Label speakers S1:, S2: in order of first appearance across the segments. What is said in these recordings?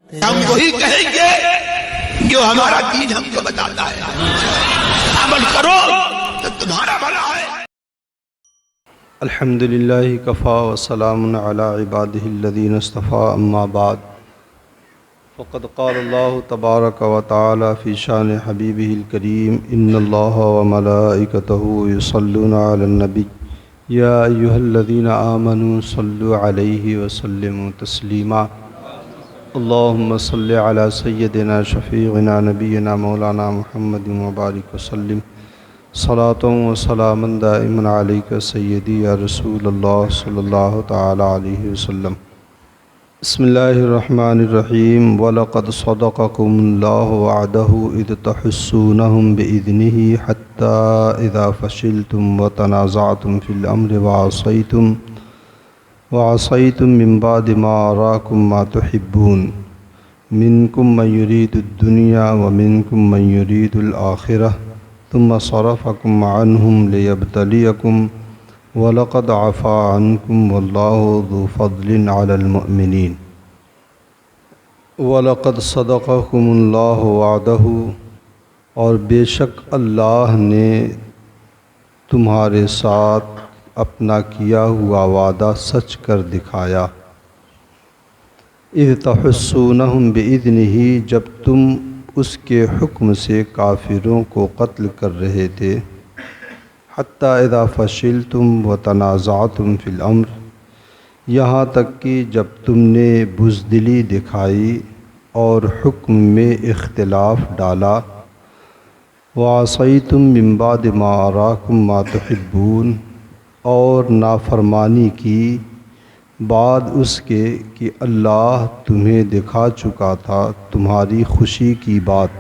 S1: ہم وہی کہیں گے جو ہمارا دین ہم کو بتاتا ہے، عمل کرو تو تمہارا بھلا ہے۔
S2: الحمدللہ کفا وسلام علی عبادہ الذین اصطفیٰ، اما بعد فقد قال اللہ تبارک و تعالی فی شان حبیبہ الکریم ان اللہ وملائکتہ یصلون علی النبی یا ایہا الذین آمنوا صلوا علیہ وسلموا تسلیما اللہم صل علی سیدنا شفیعنا نبینا مولانا محمد وبارک وسلم صلاۃ و سلاما دائما علیک سیدی یا رسول اللہ صلی اللہ تعالی علیہ وسلم۔ بسم اللہ الرحمن الرحیم۔ وَلَقَدْ صَدَقَكُمُ اللَّهُ وَعْدَهُ إِذْ تَحُسُّونَهُمْ بِإِذْنِهِ حَتَّى إِذَا فَشِلْتُمْ وَتَنَازَعْتُمْ فِي الْأَمْرِ وَعَصَيْتُمْ مِنْ بَعْدِ مَا أَرَاكُمْ مَا تُحِبُّونَ مِنْكُمْ مَنْ يُرِيدُ الدُّنْيَا وَمِنْكُمْ مَنْ يُرِيدُ الْآخِرَةَ ثُمَّ صَرَفَكُمْ عَنْهُمْ لِيَبْتَلِيَكُمْ وَلَقَدْ عَفَا عَنْكُمْ وَاللَّهُ ذُو فَضْلٍ عَلَى الْمُؤْمِنِينَ۔ وَلَقَدْ صَدَقَكُمُ اللَّهُ وَعْدَهُ، اور بے شک اللہ نے تمہارے ساتھ اپنا کیا ہوا وعدہ سچ کر دکھایا۔ اِذْ تَحُسُّونَهُمْ بِإِذْنِهِ، جب تم اس کے حکم سے کافروں کو قتل کر رہے تھے۔ حتیٰ اذا فشلتم وتنازعتم فی الامر، یہاں تک کہ جب تم نے بزدلی دکھائی اور حکم میں اختلاف ڈالا۔ وعصیتم من بعد ما اراکم ما تحبون، اور نافرمانی کی بعد اس کے کہ اللہ تمہیں دکھا چکا تھا تمہاری خوشی کی بات۔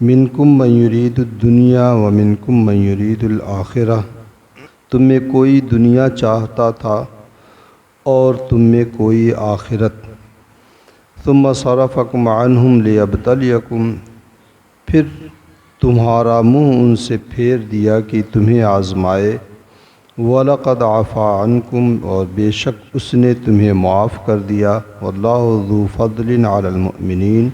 S2: منکم من یرید الدنیا ومنکم من یرید الآخرہ، تم میں کوئی دنیا چاہتا تھا اور تم میں کوئی آخرت۔ ثم صرفکم عنہم لیبتلیکم، پھر تمہارا منہ ان سے پھیر دیا کہ تمہیں آزمائے۔ وَلَقَدْ عَفَا عَنْكُمْ، اور بے شک اس نے تمہیں معاف کر دیا۔ وَاللَّهُ ذُو فَضْلٍ عَلَى الْمُؤْمِنِينَ،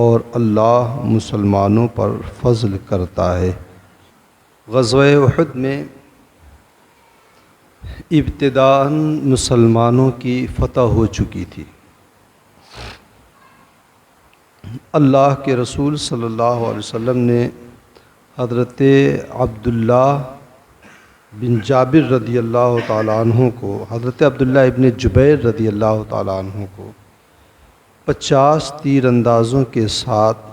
S2: اور اللہ مسلمانوں پر فضل کرتا ہے۔ غزوہ احد میں ابتداءً مسلمانوں کی فتح ہو چکی تھی۔ اللہ کے رسول صلی اللہ علیہ وسلم نے حضرت عبداللہ بن جابر رضی اللہ تعالیٰ عنہ کو، حضرت عبداللہ ابن جبیر رضی اللہ تعالیٰ عنہ کو 50 تیر اندازوں کے ساتھ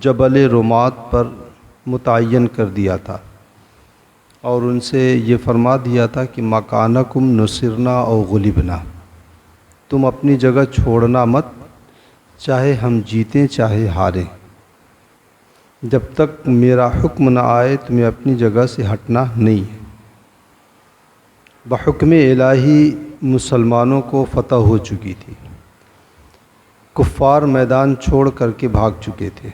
S2: جبل رمات پر متعین کر دیا تھا، اور ان سے یہ فرما دیا تھا کہ مکانکم نصرنا او غلبنا، تم اپنی جگہ چھوڑنا مت، چاہے ہم جیتیں چاہے ہاریں، جب تک میرا حکم نہ آئے تمہیں اپنی جگہ سے ہٹنا نہیں ہے۔ بحکم الہی مسلمانوں کو فتح ہو چکی تھی، کفار میدان چھوڑ کر کے بھاگ چکے تھے۔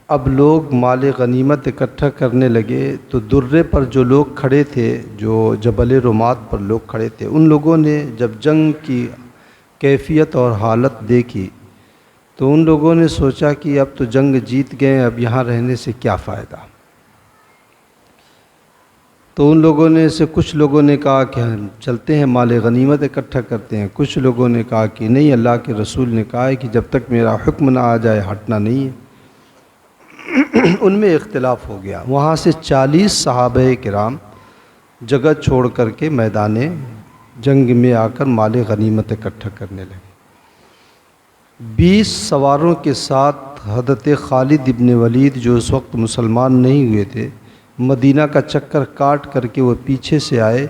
S2: اب لوگ مال غنیمت اکٹھا کرنے لگے تو درے پر جو لوگ کھڑے تھے، جو جبل رمات پر لوگ کھڑے تھے، ان لوگوں نے جب جنگ کی کیفیت اور حالت دیکھی تو ان لوگوں نے سوچا کہ اب تو جنگ جیت گئے، اب یہاں رہنے سے کیا فائدہ۔ تو ان لوگوں نے سے کچھ لوگوں نے کہا کہ ہم چلتے ہیں مال غنیمت اکٹھا کرتے ہیں، کچھ لوگوں نے کہا کہ نہیں، اللہ کے رسول نے کہا ہے کہ جب تک میرا حکم نہ آ جائے ہٹنا نہیں ہے۔ ان میں اختلاف ہو گیا۔ وہاں سے 40 صحابہ کرام جگہ چھوڑ کر کے میدان جنگ میں آ کر مال غنیمت اکٹھا کرنے لگے۔ 20 سواروں کے ساتھ حضرت خالد ابن ولید، جو اس وقت مسلمان نہیں ہوئے تھے، مدینہ کا چکر کاٹ کر کے وہ پیچھے سے آئے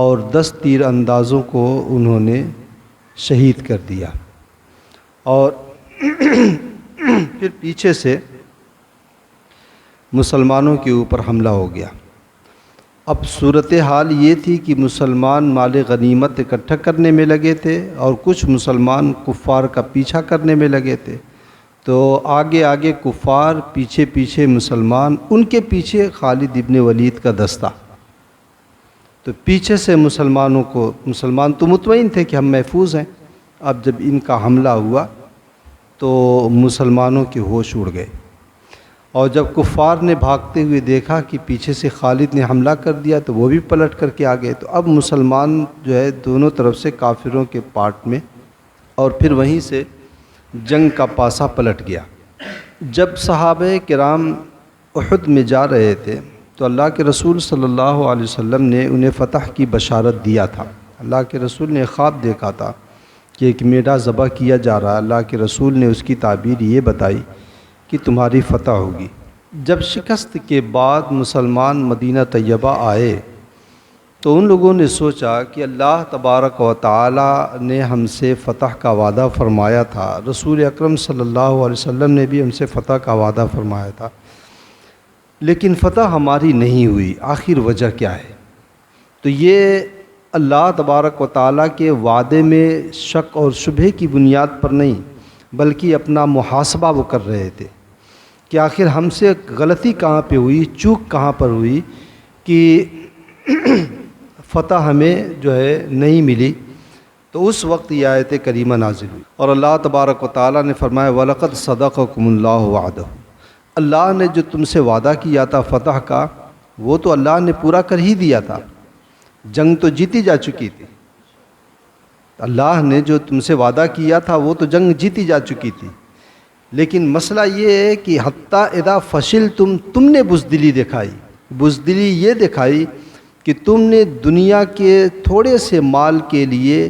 S2: اور 10 تیر اندازوں کو انہوں نے شہید کر دیا، اور پھر پیچھے سے مسلمانوں کے اوپر حملہ ہو گیا۔ اب صورتحال یہ تھی کہ مسلمان مال غنیمت اکٹھا کرنے میں لگے تھے اور کچھ مسلمان کفار کا پیچھا کرنے میں لگے تھے۔ تو آگے آگے کفار، پیچھے پیچھے مسلمان، ان کے پیچھے خالد ابن ولید کا دستہ۔ تو پیچھے سے مسلمان تو مطمئن تھے کہ ہم محفوظ ہیں. اب جب ان کا حملہ ہوا تو مسلمانوں کے ہوش اڑ گئے، اور جب کفار نے بھاگتے ہوئے دیکھا کہ پیچھے سے خالد نے حملہ کر دیا تو وہ بھی پلٹ کر کے آ گئے. تو اب مسلمان جو ہے دونوں طرف سے کافروں کے پارٹ میں، اور پھر وہیں سے جنگ کا پاسا پلٹ گیا. جب صحابہ کرام احد میں جا رہے تھے تو اللہ کے رسول صلی اللہ علیہ وسلم نے انہیں فتح کی بشارت دیا تھا. اللہ کے رسول نے خواب دیکھا تھا کہ ایک میڈا ذبح کیا جا رہا ہے. اللہ کے رسول نے اس کی تعبیر یہ بتائی کہ تمہاری فتح ہوگی. جب شکست کے بعد مسلمان مدینہ طیبہ آئے تو ان لوگوں نے سوچا کہ اللہ تبارک و تعالی نے ہم سے فتح کا وعدہ فرمایا تھا، رسول اکرم صلی اللہ علیہ وسلم نے بھی ہم سے فتح کا وعدہ فرمایا تھا، لیکن فتح ہماری نہیں ہوئی، آخر وجہ کیا ہے؟ تو یہ اللہ تبارک و تعالیٰ کے وعدے میں شک اور شبہے کی بنیاد پر نہیں بلکہ اپنا محاسبہ وہ کر رہے تھے کہ آخر ہم سے غلطی کہاں پہ ہوئی، چوک کہاں پر ہوئی کہ فتح ہمیں جو ہے نہیں ملی. تو اس وقت یہ آیت کریمہ نازل ہوئی اور اللہ تبارک و تعالیٰ نے فرمایا وَلَقَدْ صَدَقَكُمُ اللَّهُ وَعْدَهُ، اللہ نے جو تم سے وعدہ کیا تھا فتح کا وہ تو اللہ نے پورا کر ہی دیا تھا. جنگ تو جیتی جا چکی تھی، اللہ نے جو تم سے وعدہ کیا تھا وہ تو جنگ جیتی جا چکی تھی. لیکن مسئلہ یہ ہے کہ حتیٰ اذا فشلتم، تم نے بزدلی دکھائی. بزدلی یہ دکھائی کہ تم نے دنیا کے تھوڑے سے مال کے لیے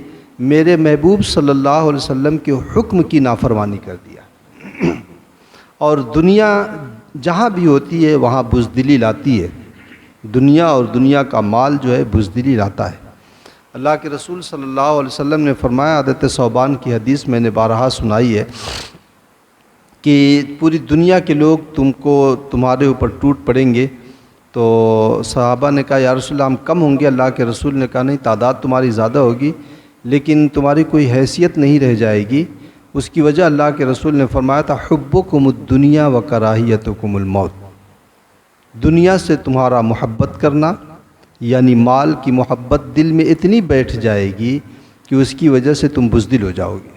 S2: میرے محبوب صلی اللہ علیہ وسلم کے حکم کی نافرمانی کر دیا. اور دنیا جہاں بھی ہوتی ہے وہاں بزدلی لاتی ہے، دنیا اور دنیا کا مال جو ہے بزدلی لاتا ہے. اللہ کے رسول صلی اللہ علیہ وسلم نے فرمایا، حضرت ثوبان کی حدیث میں نے بارہا سنائی ہے کہ پوری دنیا کے لوگ تمہارے اوپر ٹوٹ پڑیں گے. تو صحابہ نے کہا یا رسول اللہ ہم کم ہوں گے. اللہ کے رسول نے کہا نہیں، تعداد تمہاری زیادہ ہوگی لیکن تمہاری کوئی حیثیت نہیں رہ جائے گی. اس کی وجہ اللہ کے رسول نے فرمایا تھا حبکم الدنیا و کراہیتکم الموت، دنیا سے تمہارا محبت کرنا، یعنی مال کی محبت دل میں اتنی بیٹھ جائے گی کہ اس کی وجہ سے تم بزدل ہو جاؤ گے.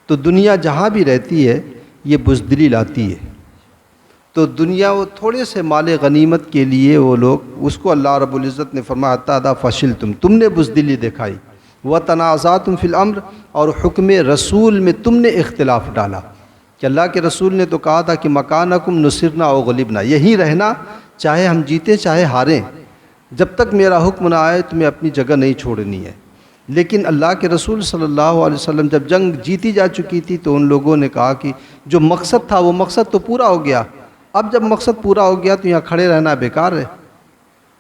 S2: تو دنیا جہاں بھی رہتی ہے یہ بزدلی لاتی ہے. تو دنیا وہ تھوڑے سے مال غنیمت کے لیے وہ لوگ، اس کو اللہ رب العزت نے فرمایا حتیٰ اذا فشلتم، تم نے بزدلی دکھائی، وتنازعتم فی الامر، اور حکم رسول میں تم نے اختلاف ڈالا. کہ اللہ کے رسول نے تو کہا تھا کہ مکانکم نصرنا او غلبنا، یہیں رہنا چاہے ہم جیتے چاہے ہاریں، جب تک میرا حکم نہ آئے تمہیں اپنی جگہ نہیں چھوڑنی ہے. لیکن اللہ کے رسول صلی اللہ علیہ وسلم جب جنگ جیتی جا چکی تھی تو ان لوگوں نے کہا کہ جو مقصد تھا وہ مقصد تو پورا ہو گیا، اب جب مقصد پورا ہو گیا تو یہاں کھڑے رہنا بیکار ہے.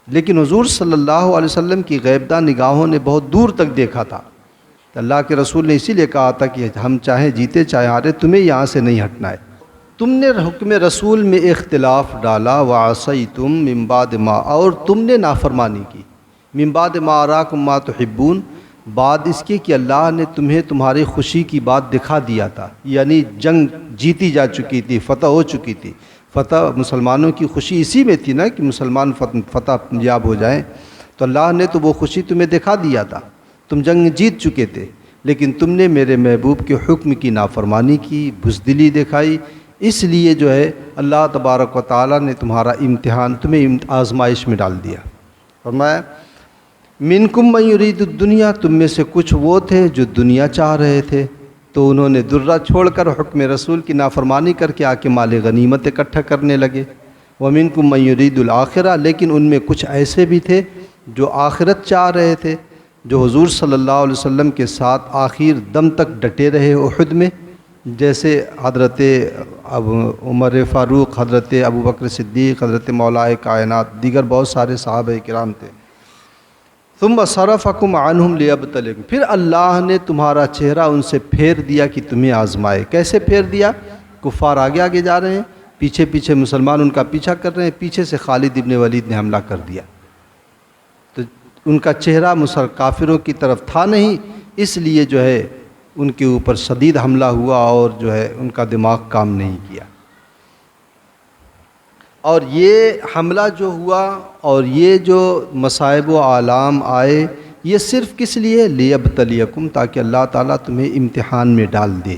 S2: لیکن حضور صلی اللہ علیہ وسلم کی غیبدہ نگاہوں نے بہت دور تک دیکھا تھا. اللہ کے رسول نے اسی لیے کہا تھا کہ ہم چاہے جیتے چاہے ہارے تمہیں یہاں سے نہیں ہٹنا ہے. تم نے حکم رسول میں اختلاف ڈالا، وعصیتم من بعد ما، اور تم نے نافرمانی کی، من بعد ما اراکم ما تحبون، بعد اس کے کہ اللہ نے تمہیں تمہاری خوشی کی بات دکھا دیا تھا. یعنی جنگ جیتی جا چکی تھی، فتح ہو چکی تھی. فتح مسلمانوں کی خوشی اسی میں تھی نا کہ مسلمان فتح یاب ہو جائیں. تو اللہ نے تو وہ خوشی تمہیں دکھا دیا تھا، تم جنگ جیت چکے تھے، لیکن تم نے میرے محبوب کے حکم کی نافرمانی کی، بزدلی دکھائی. اس لیے جو ہے اللہ تبارک و تعالیٰ نے تمہارا امتحان، تمہیں آزمائش میں ڈال دیا. فرمایا منکم من یرید الدنیا، تم میں سے کچھ وہ تھے جو دنیا چاہ رہے تھے تو انہوں نے درہ چھوڑ کر حکم رسول کی نافرمانی کر کے آ کے مال غنیمت اکٹھا کرنے لگے. ومنکم من یرید الآخرہ، لیکن ان میں کچھ ایسے بھی تھے جو آخرت چاہ رہے تھے، جو حضور صلی اللہ علیہ وسلم کے ساتھ آخر دم تک ڈٹے رہے احد میں، جیسے حضرت عمر فاروق، حضرت ابوبکر صدیق، حضرت مولائے کائنات، دیگر بہت سارے صحابہ کرام تھے. ثم صرفکم عنہم لیبتلیکم، پھر اللہ نے تمہارا چہرہ ان سے پھیر دیا کہ تمہیں آزمائے. کیسے پھیر دیا؟ کفار آگے آگے جا رہے ہیں، پیچھے پیچھے مسلمان ان کا پیچھا کر رہے ہیں، پیچھے سے خالد ابن ولید نے حملہ کر دیا. تو ان کا چہرہ کافروں کی طرف تھا نہیں، اس لیے جو ہے ان کے اوپر شدید حملہ ہوا اور جو ہے ان کا دماغ کام نہیں کیا. اور یہ حملہ جو ہوا اور یہ جو مصائب و آلام آئے، یہ صرف کس لیے؟ لیبتلیکم، تاکہ اللہ تعالیٰ تمہیں امتحان میں ڈال دے۔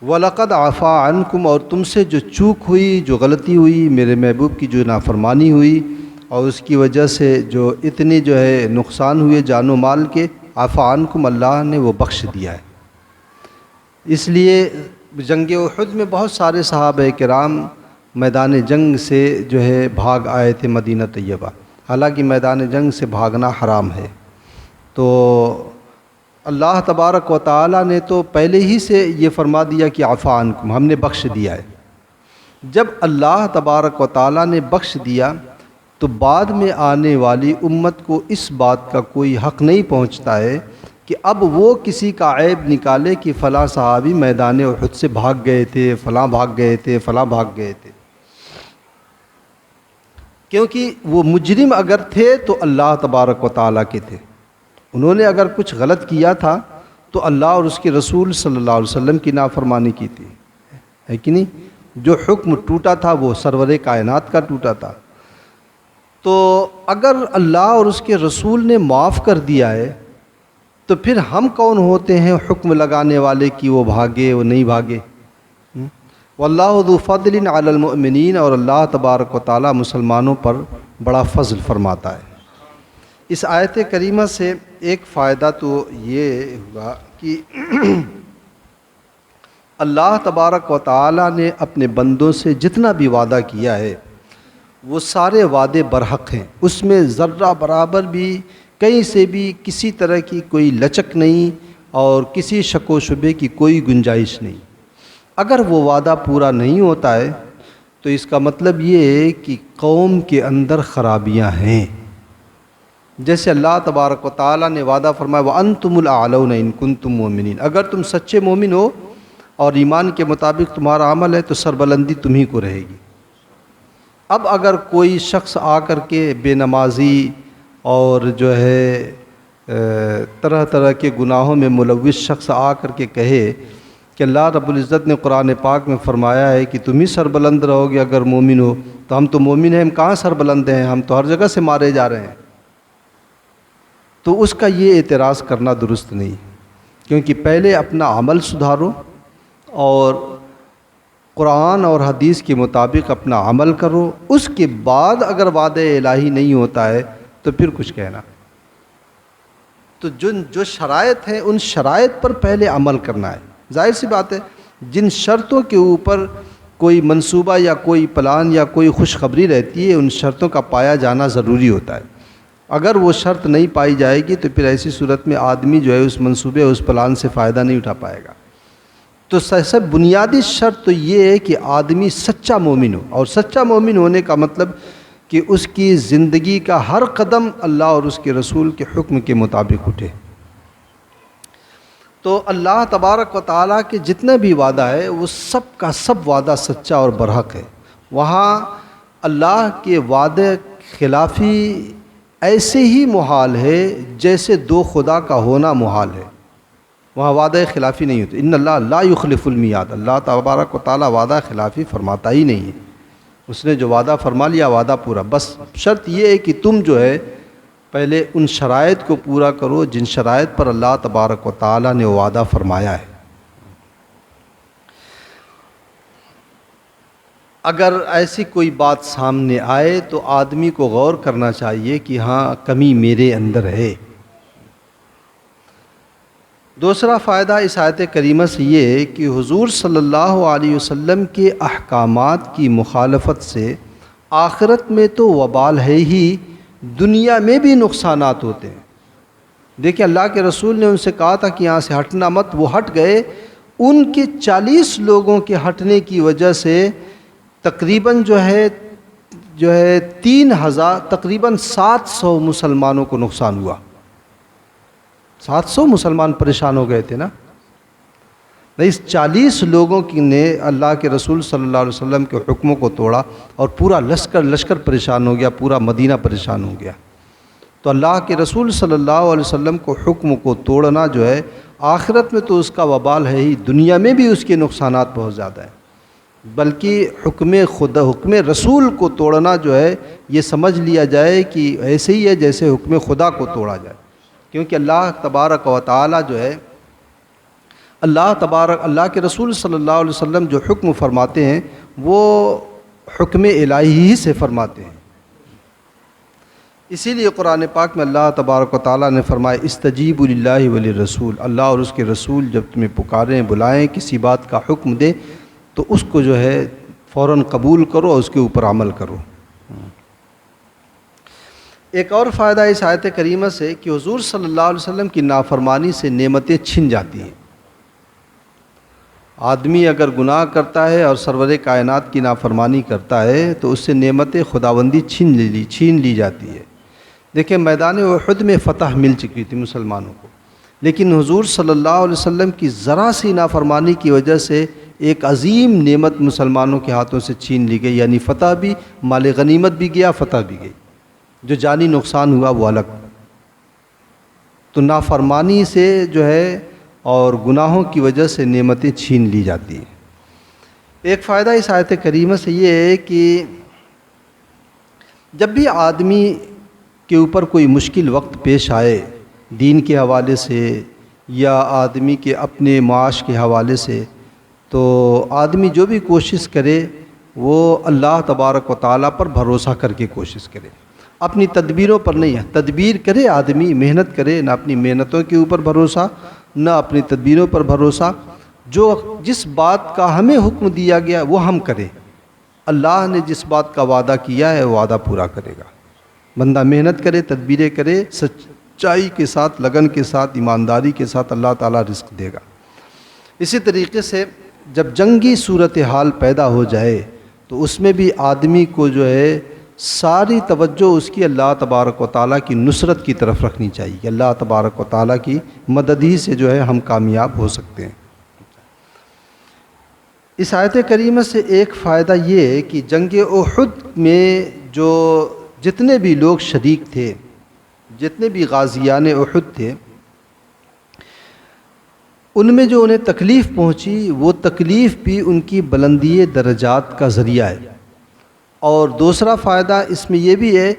S2: وَلَقَدْ عَفَا عَنْكُمْ، اور تم سے جو چوک ہوئی، جو غلطی ہوئی، میرے محبوب کی جو نافرمانی ہوئی اور اس کی وجہ سے جو اتنے جو ہے نقصان ہوئے جان و مال کے، عَفَا عَنْكُمْ، اللہ نے وہ بخش دیا ہے۔ اس لیے جنگ احد میں بہت سارے صحابہ کرام میدان جنگ سے جو ہے بھاگ آئے تھے مدینہ طیبہ، حالانکہ میدان جنگ سے بھاگنا حرام ہے۔ تو اللہ تبارک و تعالیٰ نے تو پہلے ہی سے یہ فرما دیا کہ عفا عنکم، ہم نے بخش دیا ہے۔ جب اللہ تبارک و تعالیٰ نے بخش دیا تو بعد میں آنے والی امت کو اس بات کا کوئی حق نہیں پہنچتا ہے کہ اب وہ کسی کا عیب نکالے کہ فلاں صحابی میدان احد سے بھاگ گئے تھے، فلاں بھاگ گئے تھے، فلاں بھاگ گئے تھے، کیونکہ وہ مجرم اگر تھے تو اللہ تبارک و تعالیٰ کے تھے، انہوں نے اگر کچھ غلط کیا تھا تو اللہ اور اس کے رسول صلی اللہ علیہ وسلم کی نافرمانی کی تھی، ہے کہ نہیں؟ جو حکم ٹوٹا تھا وہ سرور کائنات کا ٹوٹا تھا۔ تو اگر اللہ اور اس کے رسول نے معاف کر دیا ہے تو پھر ہم کون ہوتے ہیں حکم لگانے والے کہ وہ بھاگے وہ نہیں بھاگے؟ واللہ ذو فضل علی المؤمنین، اور اللہ تبارک و تعالیٰ مسلمانوں پر بڑا فضل فرماتا ہے۔ اس آیت کریمہ سے ایک فائدہ تو یہ ہوا کہ اللہ تبارک و تعالیٰ نے اپنے بندوں سے جتنا بھی وعدہ کیا ہے وہ سارے وعدے برحق ہیں، اس میں ذرہ برابر بھی کہیں سے بھی کسی طرح کی کوئی لچک نہیں اور کسی شک و شبے کی کوئی گنجائش نہیں۔ اگر وہ وعدہ پورا نہیں ہوتا ہے تو اس کا مطلب یہ ہے کہ قوم کے اندر خرابیاں ہیں۔ جیسے اللہ تبارک و تعالیٰ نے وعدہ فرمایا وَأَنْتُمُ الْأَعْلَوْنَ إِن كُنتُم مُؤْمِنِينَ، اگر تم سچے مومن ہو اور ایمان کے مطابق تمہارا عمل ہے تو سربلندی تمہیں کو رہے گی۔ اب اگر کوئی شخص آ کر کے بے نمازی اور جو ہے طرح طرح کے گناہوں میں ملوث شخص آ کر کے کہے کہ اللہ رب العزت نے قرآن پاک میں فرمایا ہے کہ تم ہی سربلند رہو گے اگر مومن ہو، تو ہم تو مومن ہیں، ہم کہاں سربلند ہیں، ہم تو ہر جگہ سے مارے جا رہے ہیں، تو اس کا یہ اعتراض کرنا درست نہیں، کیونکہ پہلے اپنا عمل سدھارو اور قرآن اور حدیث کے مطابق اپنا عمل کرو، اس کے بعد اگر وعدہ الہی نہیں ہوتا ہے تو پھر کچھ کہنا۔ تو جو شرائط ہیں ان شرائط پر پہلے عمل کرنا ہے۔ ظاہر سی بات ہے جن شرطوں کے اوپر کوئی منصوبہ یا کوئی پلان یا کوئی خوشخبری رہتی ہے ان شرطوں کا پایا جانا ضروری ہوتا ہے۔ اگر وہ شرط نہیں پائی جائے گی تو پھر ایسی صورت میں آدمی جو ہے اس منصوبے اس پلان سے فائدہ نہیں اٹھا پائے گا۔ تو سب بنیادی شرط تو یہ ہے کہ آدمی سچا مومن ہو، اور سچا مومن ہونے کا مطلب کہ اس کی زندگی کا ہر قدم اللہ اور اس کے رسول کے حکم کے مطابق اٹھے۔ تو اللہ تبارک و تعالیٰ کے جتنا بھی وعدہ ہے وہ سب کا سب وعدہ سچا اور برحق ہے۔ وہاں اللہ کے وعدے خلافی ایسے ہی محال ہے جیسے دو خدا کا ہونا محال ہے، وہاں وعدہ خلافی نہیں ہوتا۔ ان اللہ لا یخلف المیعاد، اللہ تبارک و تعالیٰ وعدہ خلافی فرماتا ہی نہیں ہے، اس نے جو وعدہ فرما لیا وعدہ پورا۔ بس شرط یہ ہے کہ تم جو ہے پہلے ان شرائط کو پورا کرو جن شرائط پر اللہ تبارک و تعالیٰ نے وعدہ فرمایا ہے۔ اگر ایسی کوئی بات سامنے آئے تو آدمی کو غور کرنا چاہیے کہ ہاں کمی میرے اندر ہے۔ دوسرا فائدہ اس آیت کریمہ سے یہ ہے کہ حضور صلی اللہ علیہ وسلم کے احکامات کی مخالفت سے آخرت میں تو وبال ہے ہی، دنیا میں بھی نقصانات ہوتے ہیں۔ دیکھیں اللہ کے رسول نے ان سے کہا تھا کہ یہاں سے ہٹنا مت، وہ ہٹ گئے، ان کے 40 لوگوں کے ہٹنے کی وجہ سے تقریباً جو ہے 3000 تقریباً 700 مسلمانوں کو نقصان ہوا۔ 700 مسلمان پریشان ہو گئے تھے نا۔ اس 40 لوگوں نے اللہ کے رسول صلی اللہ علیہ وسلم کے حکموں کو توڑا اور پورا لشکر پریشان ہو گیا، پورا مدینہ پریشان ہو گیا۔ تو اللہ کے رسول صلی اللہ علیہ وسلم کو حکم کو توڑنا جو ہے آخرت میں تو اس کا وبال ہے ہی، دنیا میں بھی اس کے نقصانات بہت زیادہ ہیں۔ بلکہ حکم رسول کو توڑنا جو ہے یہ سمجھ لیا جائے کہ ایسے ہی ہے جیسے حکم خدا کو توڑا جائے، کیونکہ اللہ تبارک و تعالی جو ہے اللہ کے رسول صلی اللہ علیہ وسلم جو حکم فرماتے ہیں وہ حکم الہی ہی سے فرماتے ہیں۔ اسی لیے قرآن پاک میں اللہ تبارک و تعالیٰ نے فرمایا استجیبوا للہ وللرسول، اللہ اور اس کے رسول جب تمہیں پکاریں بلائیں کسی بات کا حکم دیں تو اس کو جو ہے فوراً قبول کرو اور اس کے اوپر عمل کرو۔ ایک اور فائدہ اس آیت کریمہ سے کہ حضور صلی اللہ علیہ وسلم کی نافرمانی سے نعمتیں چھن جاتی ہیں۔ آدمی اگر گناہ کرتا ہے اور سرور کائنات کی نافرمانی کرتا ہے تو اس سے نعمت خداوندی چھین لی جاتی ہے۔ دیکھیں میدان احد میں فتح مل چکی تھی مسلمانوں کو، لیکن حضور صلی اللہ علیہ وسلم کی ذرا سی نافرمانی کی وجہ سے ایک عظیم نعمت مسلمانوں کے ہاتھوں سے چھین لی گئی، یعنی فتح بھی، مال غنیمت بھی گیا، فتح بھی گئی، جو جانی نقصان ہوا وہ الگ۔ تو نافرمانی سے جو ہے اور گناہوں کی وجہ سے نعمتیں چھین لی جاتی ہیں۔ ایک فائدہ اس آیت کریمہ سے یہ ہے کہ جب بھی آدمی کے اوپر کوئی مشکل وقت پیش آئے دین کے حوالے سے یا آدمی کے اپنے معاش کے حوالے سے، تو آدمی جو بھی کوشش کرے وہ اللہ تبارک و تعالیٰ پر بھروسہ کر کے کوشش کرے، اپنی تدبیروں پر نہیں ہے۔ تدبیر کرے آدمی، محنت کرے، نہ اپنی محنتوں کے اوپر بھروسہ نہ اپنی تدبیروں پر بھروسہ، جس بات کا ہمیں حکم دیا گیا وہ ہم کریں، اللہ نے جس بات کا وعدہ کیا ہے وہ وعدہ پورا کرے گا۔ بندہ محنت کرے، تدبیریں کرے، سچائی کے ساتھ، لگن کے ساتھ، ایمانداری کے ساتھ، اللہ تعالیٰ رزق دے گا۔ اسی طریقے سے جب جنگی صورتحال پیدا ہو جائے تو اس میں بھی آدمی کو جو ہے ساری توجہ اس کی اللہ تبارک و تعالیٰ کی نصرت کی طرف رکھنی چاہیے کہ اللہ تبارک و تعالیٰ کی مدد ہی سے جو ہے ہم کامیاب ہو سکتے ہیں۔ اس آیت کریمہ سے ایک فائدہ یہ ہے کہ جنگ احد میں جو جتنے بھی لوگ شریک تھے، جتنے بھی غازیان احد تھے، ان میں جو انہیں تکلیف پہنچی وہ تکلیف بھی ان کی بلندی درجات کا ذریعہ ہے۔ اور دوسرا فائدہ اس میں یہ بھی ہے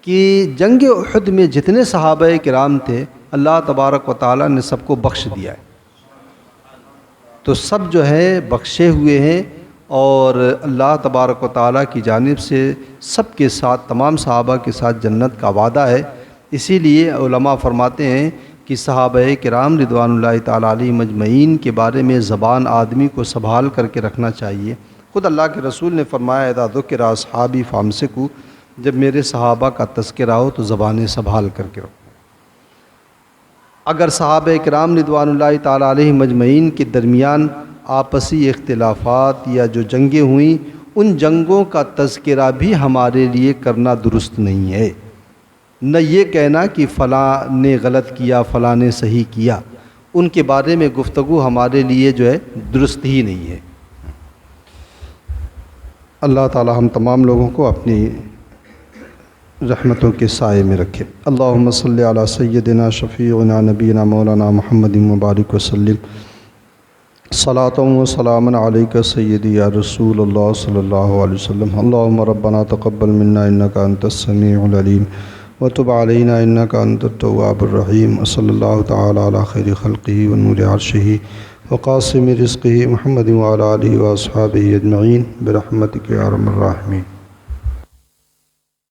S2: کہ جنگ احد میں جتنے صحابہ کرام تھے اللہ تبارک و تعالیٰ نے سب کو بخش دیا ہے، تو سب جو ہے بخشے ہوئے ہیں اور اللہ تبارک و تعالیٰ کی جانب سے سب کے ساتھ، تمام صحابہ کے ساتھ جنت کا وعدہ ہے۔ اسی لیے علماء فرماتے ہیں کہ صحابہ کرام رضوان اللہ تعالیٰ علیہم اجمعین کے بارے میں زبان آدمی کو سنبھال کر کے رکھنا چاہیے۔ خود اللہ کے رسول نے فرمایا اذا ذکر اصحابی فامسکوا، جب میرے صحابہ کا تذکرہ ہو تو زبانیں سنبھال کر کے رکھو۔ اگر صحابہ کرام رضوان اللہ تعالیٰ علیہم اجمعین کے درمیان آپسی اختلافات یا جو جنگیں ہوئیں، ان جنگوں کا تذکرہ بھی ہمارے لیے کرنا درست نہیں ہے، نہ یہ کہنا کہ فلاں نے غلط کیا فلاں نے صحیح کیا، ان کے بارے میں گفتگو ہمارے لیے جو ہے درست ہی نہیں ہے۔ اللہ تعالی ہم تمام لوگوں کو اپنی رحمتوں کے سائے میں رکھے۔ اللہم صلی علی سیدنا شفیعنا نبینا مولانا محمد مبارک وسلم، صلاۃ و سلام علیک سیدی یا رسول اللہ صلی اللہ علیہ وسلم۔ اللہم ربنا تقبل منا انک انت السمیع العلیم وتب علینا انک انت التواب الرحیم، وصلی اللہ تعالی علی خیر خلقہ ونور عرشہ وقاسم رزقہ محمد وعلی آلہ واصحابہ اجمعین برحمتک یا ارحم الراحمین۔